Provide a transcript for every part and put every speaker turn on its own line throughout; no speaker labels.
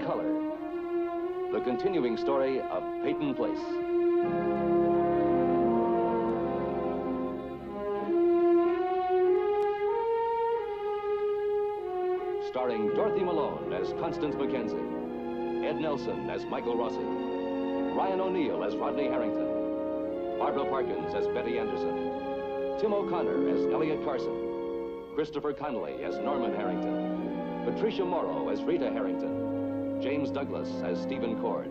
color. The continuing story of Peyton Place. Starring Dorothy Malone as Constance Mackenzie, Ed Nelson as Michael Rossi, Ryan O'Neill as Rodney Harrington, Barbara Parkins as Betty Anderson, Tim O'Connor as Elliot Carson, Christopher Connolly as Norman Harrington, Patricia Morrow as Rita Harrington, James Douglas as Stephen Cord.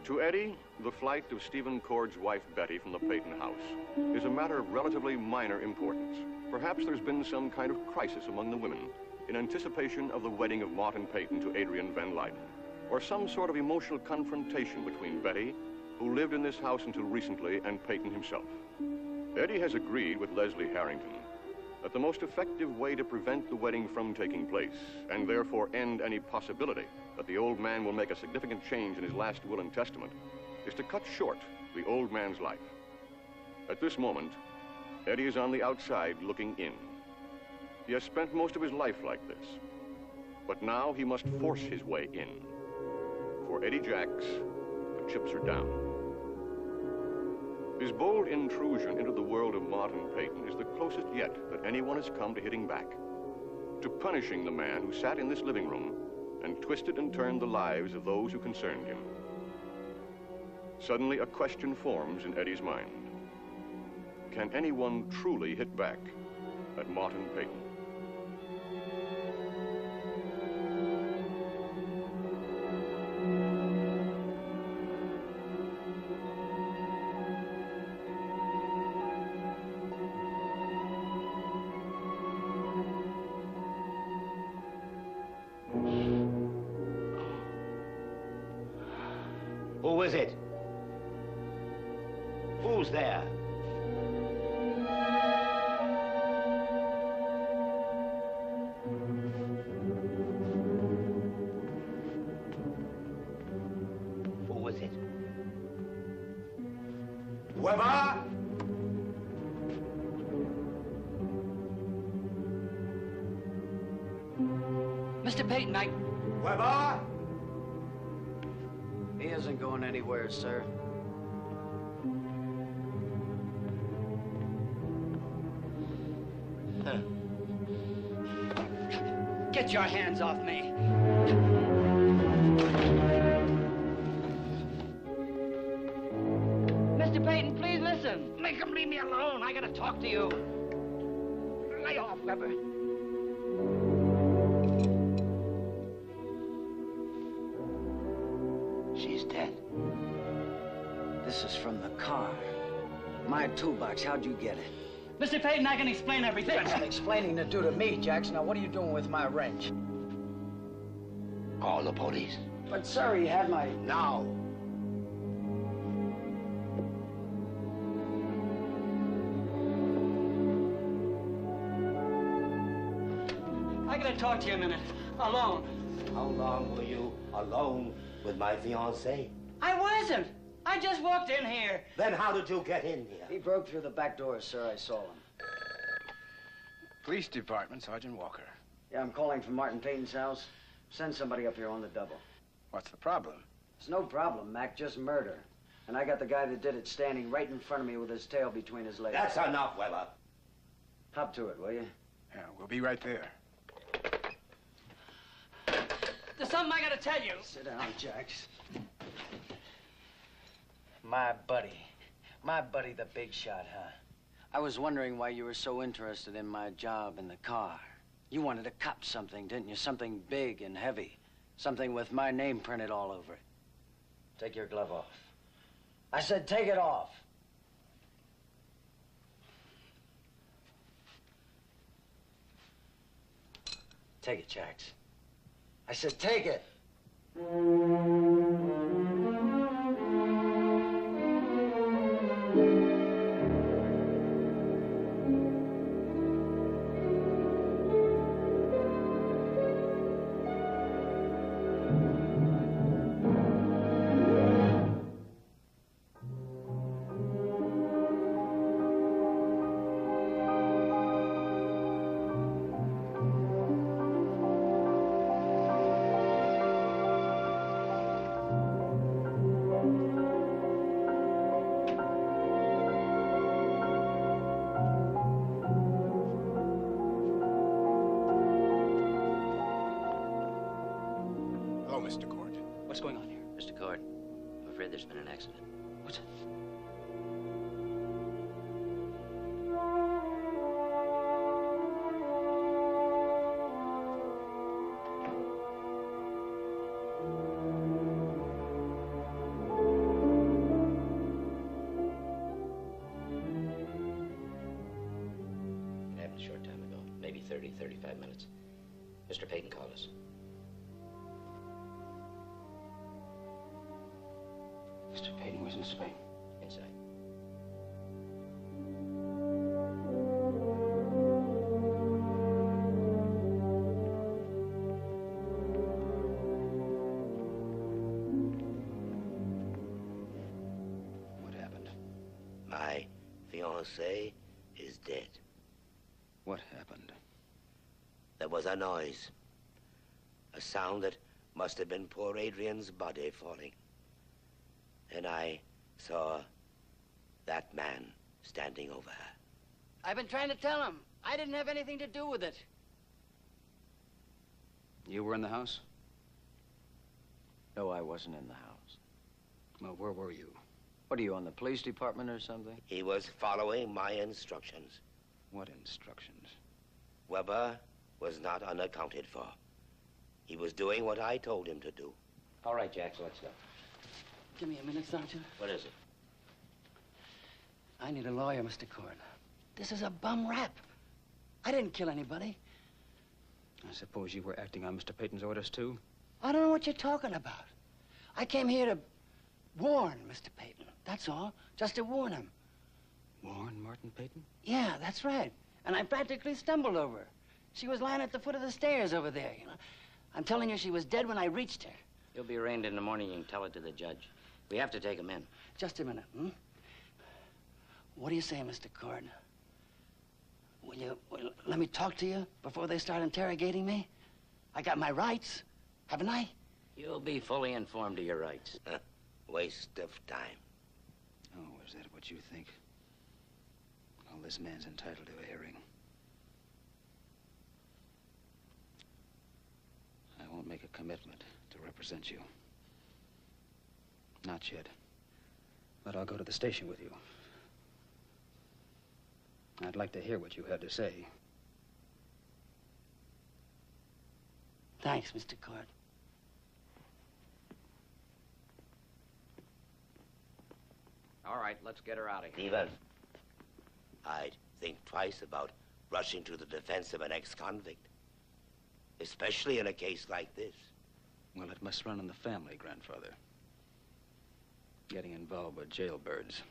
To Eddie, the flight of Stephen Cord's wife, Betty, from the Peyton house is a matter of relatively minor importance. Perhaps there's been some kind of crisis among the women in anticipation of the wedding of Martin Peyton to Adrian Van Leyden, or some sort of emotional confrontation between Betty, who lived in this house until recently, and Peyton himself. Eddie has agreed with Leslie Harrington that the most effective way to prevent the wedding from taking place, and therefore end any possibility that the old man will make a significant change in his last will and testament, is to cut short the old man's life. At this moment, Eddie is on the outside looking in. He has spent most of his life like this, but now he must force his way in. For Eddie Jacks, the chips are down. His bold intrusion into the world of Martin Peyton is the closest yet that anyone has come to hitting back, to punishing the man who sat in this living room and twisted and turned the lives of those who concerned him. Suddenly, a question forms in Eddie's mind. Can anyone truly hit back at Martin Peyton?
Who is it? Who's there? Who was it? Whoever?
Mr. Peyton,
Whoever?
He isn't going anywhere, sir.
Get your hands off me. Mr. Peyton, please listen. Make him leave me alone. I gotta talk to you. Lay off, Weber.
She's dead. This is from the car. My toolbox, how'd you get it?
Mr. Peyton, I can explain everything.
Got some explaining to do to me, Jackson. Now, what are you doing with my wrench?
Call the police.
But, sir, he had my...
Now.
I gotta talk to you a minute. Alone.
How long were you alone with my fiancée?
I wasn't. I just walked in here.
Then how did you get in here?
He broke through the back door, sir. I saw him.
Police Department, Sergeant Walker.
Yeah, I'm calling from Martin Peyton's house. Send somebody up here on the double.
What's the problem?
It's no problem, Mac. Just murder. And I got the guy that did it standing right in front of me with his tail between his legs.
That's enough, Weber.
Hop to it, will you?
Yeah, we'll be right there.
There's something I gotta tell you.
Sit down, Jax. My buddy the big shot, huh? I was wondering why you were so interested in my job in the car. You wanted to cop something, didn't you? Something big and heavy. Something with my name printed all over it. Take your glove off. I said take it off. Take it, Jax. I said take it.
What's going on here?
Mr. Cord, I'm afraid there's been an accident.
What's it?
It happened a short time ago, maybe 30, 35 minutes. Mr. Peyton called us.
Mr. Peyton was in Spain.
Inside.
What happened?
My fiancée is dead.
What happened?
There was a noise. A sound that must have been poor Adrian's body falling. And I saw that man standing over her.
I've been trying to tell him. I didn't have anything to do with it.
You were in the house?
No, I wasn't in the house.
Well, where were you?
What are you, on the police department or something?
He was following my instructions.
What instructions?
Weber was not unaccounted for. He was doing what I told him to do.
All right, Jack, so let's go.
Give me a minute, Sergeant.
What is it?
I need a lawyer, Mr. Cord. This is a bum rap. I didn't kill anybody.
I suppose you were acting on Mr. Peyton's orders, too?
I don't know what you're talking about. I came here to warn Mr. Peyton. That's all. Just to warn him.
Warn Martin Peyton?
Yeah, that's right. And I practically stumbled over her. She was lying at the foot of the stairs over there, you know. I'm telling you, she was dead when I reached her.
You'll be arraigned in the morning. You can tell it to the judge. We have to take him in.
Just a minute, hmm? What do you say, Mr. Cord? Will let me talk to you before they start interrogating me? I got my rights, haven't I?
You'll be fully informed of your rights.
Waste of time.
Oh, is that what you think? Well, this man's entitled to a hearing. I won't make a commitment to represent you. Not yet. But I'll go to the station with you. I'd like to hear what you had to say.
Thanks, Mr. Cord.
All right, let's get her out of here.
Stephen, I'd think twice about rushing to the defense of an ex-convict. Especially in a case like this.
Well, it must run in the family, grandfather. Getting involved with jailbirds.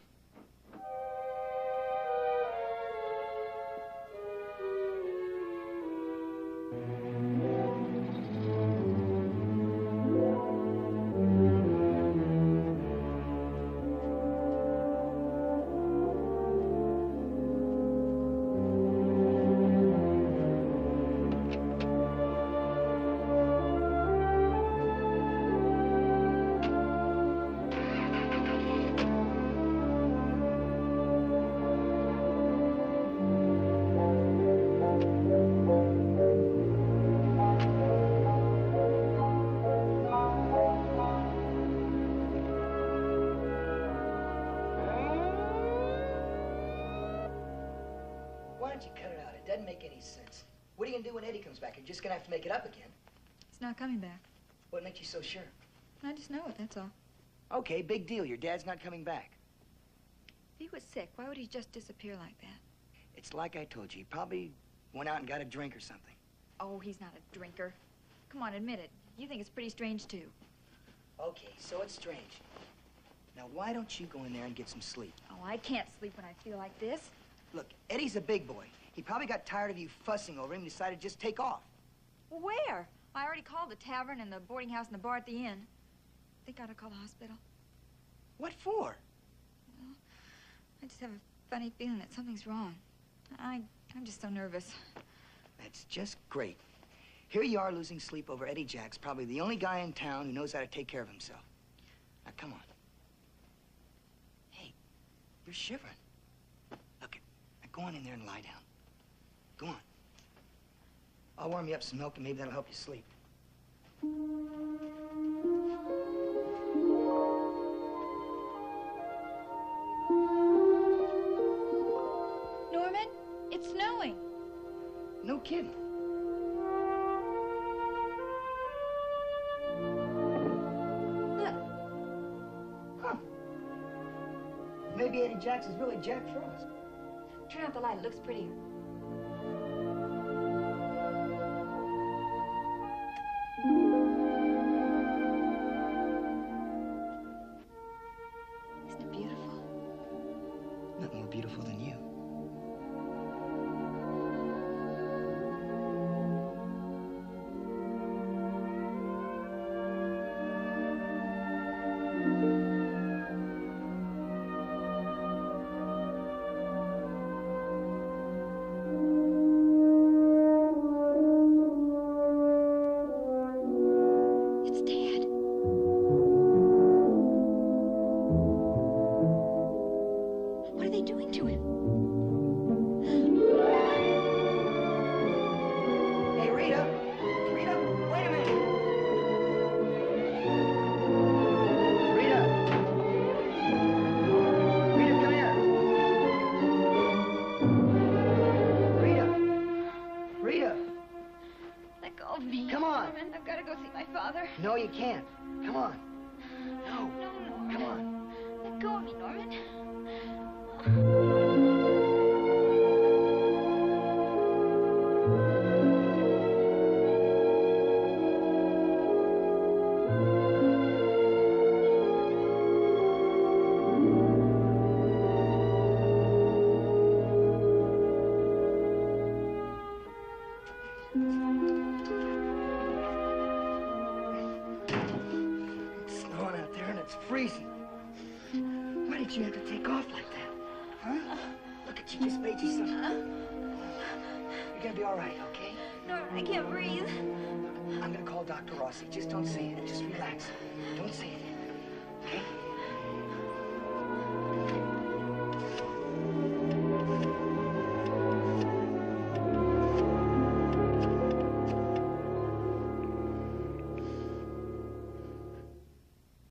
You're just gonna have to make it up again.
He's not coming back.
What makes you so sure?
I just know it, that's all.
Okay, big deal. Your dad's not coming back.
If he was sick, why would he just disappear like that?
It's like I told you. He probably went out and got a drink or something.
Oh, he's not a drinker. Come on, admit it. You think it's pretty strange, too.
Okay, so it's strange. Now, why don't you go in there and get some sleep?
Oh, I can't sleep when I feel like this.
Look, Eddie's a big boy. He probably got tired of you fussing over him and decided to just take off.
Well, where? I already called the tavern and the boarding house and the bar at the inn. Think I ought to call the hospital?
What for?
Well, I just have a funny feeling that something's wrong. I'm just so nervous.
That's just great. Here you are losing sleep over Eddie Jack's, probably the only guy in town who knows how to take care of himself. Now, come on. Hey, you're shivering. Look, now go on in there and lie down. Go on. I'll warm you up some milk and maybe that'll help you sleep.
It's snowing.
No kidding.
Look.
Huh. Maybe Eddie Jacks is really Jack Frost.
Turn out the light. It looks prettier. Isn't it beautiful?
Not more beautiful than you.
It's Dad. What are they doing to him?
Hey, Rita. Rita, wait a minute. Rita. Rita, come here. Rita. Rita.
Let go of me.
Come on.
Norman, I've got to go see my father.
No, you can't. Come on. No.
No, Norman.
Come on.
Let go of me, Norman.
It's snowing out there and it's freezing. Why did you have to take off like that? Huh? Look at you, just made you something. You're gonna be all right, okay?
Norman, I can't breathe.
I'm gonna call Dr. Rossi. Just don't say it. Just relax. Don't say it.